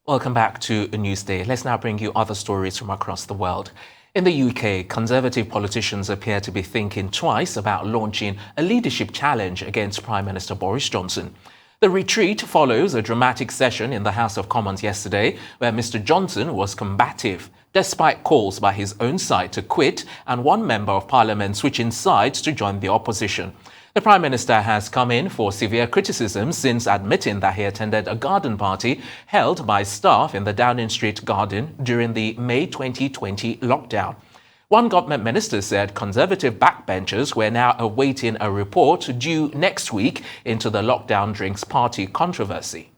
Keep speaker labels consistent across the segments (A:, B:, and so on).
A: Welcome back to A Newsday. Let's now bring you other stories from across the world. In the UK, Conservative politicians appear to be thinking twice about launching a leadership challenge against Prime Minister Boris Johnson. The retreat follows a dramatic session in the House of Commons yesterday, where Mr. Johnson was combative, despite calls by his own side to quit and one member of Parliament switching sides to join the opposition. The Prime Minister has come in for severe criticism since admitting that he attended a garden party held by staff in the Downing Street garden during the May 2020 lockdown. One government minister said Conservative backbenchers were now awaiting a report due next week into the lockdown drinks party controversy.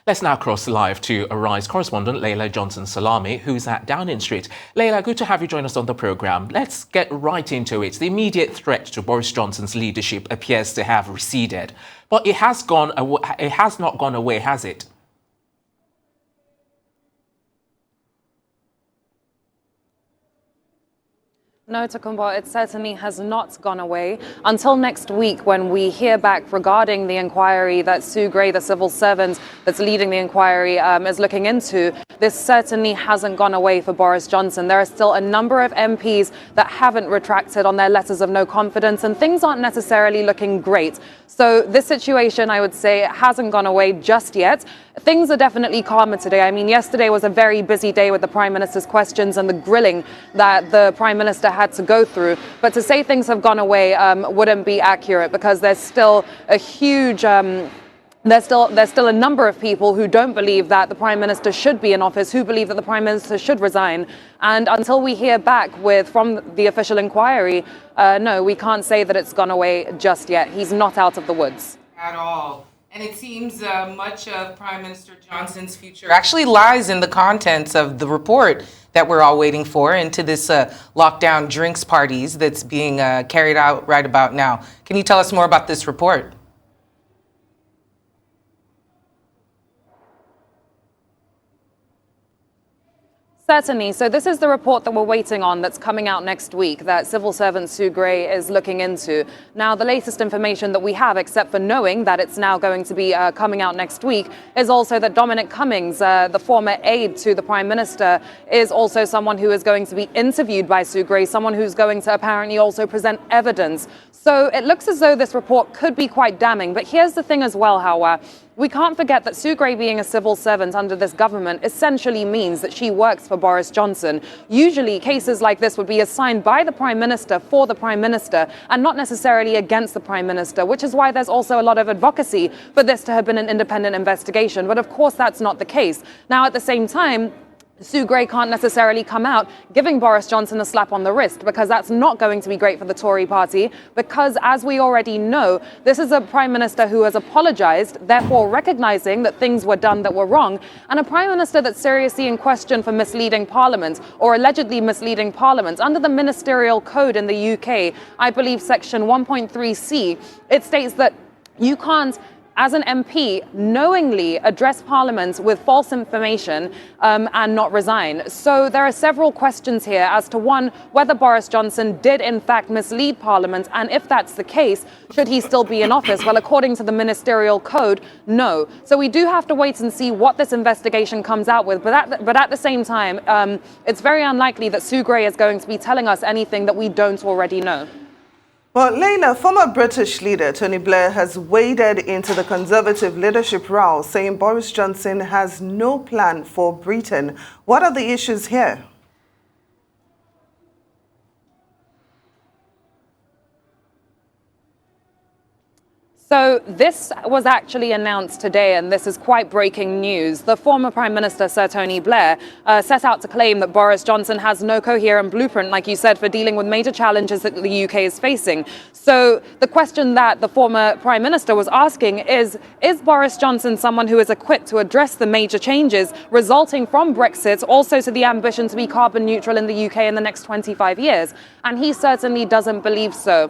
A: Let's now cross live to Arise correspondent Laila Johnson-Salami, who's at Downing Street. Laila, good to have you join us on the programme. Let's get right into it. The immediate threat to Boris Johnson's leadership appears to have receded, but it has not gone away, has it?
B: No, Takumba, it certainly has not gone away until next week when we hear back regarding the inquiry that Sue Gray, the civil servant that's leading the inquiry, is looking into. This certainly hasn't gone away for Boris Johnson. There are still a number of MPs that haven't retracted on their letters of no confidence, and things aren't necessarily looking great. So this situation, I would say, hasn't gone away just yet. Things are definitely calmer today. I mean, yesterday was a very busy day with the Prime Minister's questions and the grilling that the Prime Minister had to go through. But to say things have gone away wouldn't be accurate, because there's still a huge... There's still a number of people who don't believe that the Prime Minister should be in office, who believe that the Prime Minister should resign. And until we hear back from the official inquiry, no, we can't say that it's gone away just yet. He's not out of the woods.
C: At all. And it seems much of Prime Minister Johnson's future actually lies in the contents of the report that we're all waiting for into this lockdown drinks parties that's being carried out right about now. Can you tell us more about this report?
B: Certainly. So this is the report that we're waiting on that's coming out next week that civil servant Sue Gray is looking into. Now, the latest information that we have, except for knowing that it's now going to be coming out next week, is also that Dominic Cummings, the former aide to the Prime Minister, is also someone who is going to be interviewed by Sue Gray, someone who's going to apparently also present evidence. So it looks as though this report could be quite damning. But here's the thing as well, Hawa. We can't forget that Sue Gray being a civil servant under this government essentially means that she works for Boris Johnson. Usually cases like this would be assigned by the Prime Minister for the Prime Minister and not necessarily against the Prime Minister, which is why there's also a lot of advocacy for this to have been an independent investigation. But of course, that's not the case. Now, at the same time, Sue Gray can't necessarily come out giving Boris Johnson a slap on the wrist, because that's not going to be great for the Tory party, because as we already know, this is a Prime Minister who has apologized, therefore recognizing that things were done that were wrong, and a Prime Minister that's seriously in question for misleading Parliament or allegedly misleading Parliament. Under the Ministerial Code in the UK, I believe section 1.3c, it states that you can't, as an MP, knowingly address Parliament with false information and not resign. So there are several questions here as to, one, whether Boris Johnson did in fact mislead Parliament, and if that's the case, should he still be in office? Well, according to the Ministerial Code, no. So we do have to wait and see what this investigation comes out with. But at the same time, it's very unlikely that Sue Gray is going to be telling us anything that we don't already know.
D: Well, Laila, former British leader Tony Blair has waded into the Conservative leadership row, saying Boris Johnson has no plan for Britain. What are the issues here?
B: So this was actually announced today, and this is quite breaking news. The former Prime Minister, Sir Tony Blair, set out to claim that Boris Johnson has no coherent blueprint, like you said, for dealing with major challenges that the UK is facing. So the question that the former Prime Minister was asking is Boris Johnson someone who is equipped to address the major changes resulting from Brexit, also to the ambition to be carbon neutral in the UK in the next 25 years? And he certainly doesn't believe so.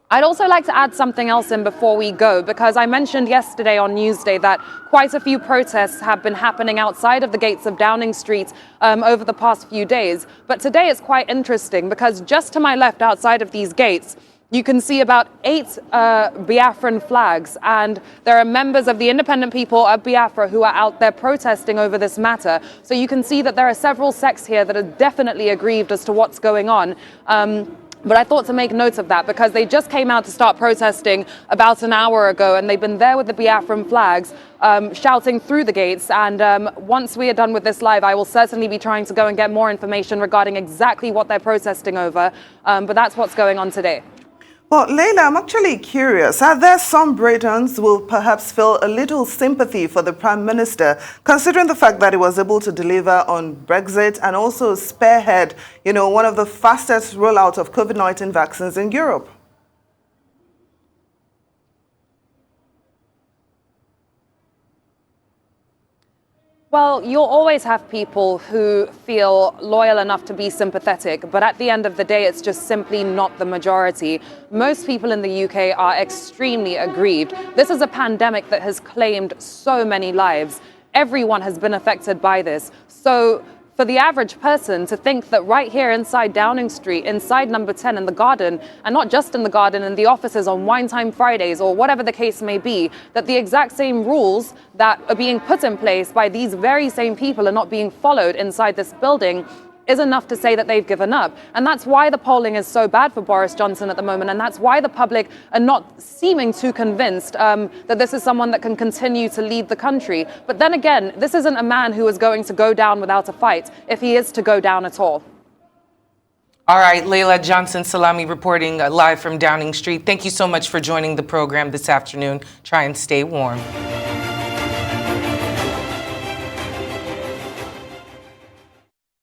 B: I'd also like to add something else in before we go, because I mentioned yesterday on Newsday that quite a few protests have been happening outside of the gates of Downing Street over the past few days. But today it's quite interesting, because just to my left outside of these gates, You can see about 8 Biafran flags, and there are members of the independent people of Biafra who are out there protesting over this matter. So you can see that there are several sects here that are definitely aggrieved as to what's going on. But I thought to make note of that because they just came out to start protesting about an hour ago, and they've been there with the Biafran flags, shouting through the gates. And once we are done with this live, I will certainly be trying to go and get more information regarding exactly what they're protesting over. But that's what's going on today.
D: Well, Laila, I'm actually curious. Are there some Britons who will perhaps feel a little sympathy for the Prime Minister, considering the fact that he was able to deliver on Brexit and also spearhead, one of the fastest rollout of COVID-19 vaccines in Europe?
B: Well, you'll always have people who feel loyal enough to be sympathetic, but at the end of the day, it's just simply not the majority. Most people in the UK are extremely aggrieved. This is a pandemic that has claimed so many lives. Everyone has been affected by this. So for the average person to think that right here inside Downing Street, inside number 10 in the garden, and not just in the garden, in the offices on Wine Time Fridays or whatever the case may be, that the exact same rules that are being put in place by these very same people are not being followed inside this building is enough to say that they've given up. And that's why the polling is so bad for Boris Johnson at the moment. And that's why the public are not seeming too convinced that this is someone that can continue to lead the country. But then again, this isn't a man who is going to go down without a fight, if he is to go down at all.
C: All right, Laila Johnson-Salami reporting live from Downing Street. Thank you so much for joining the program this afternoon. Try and stay warm.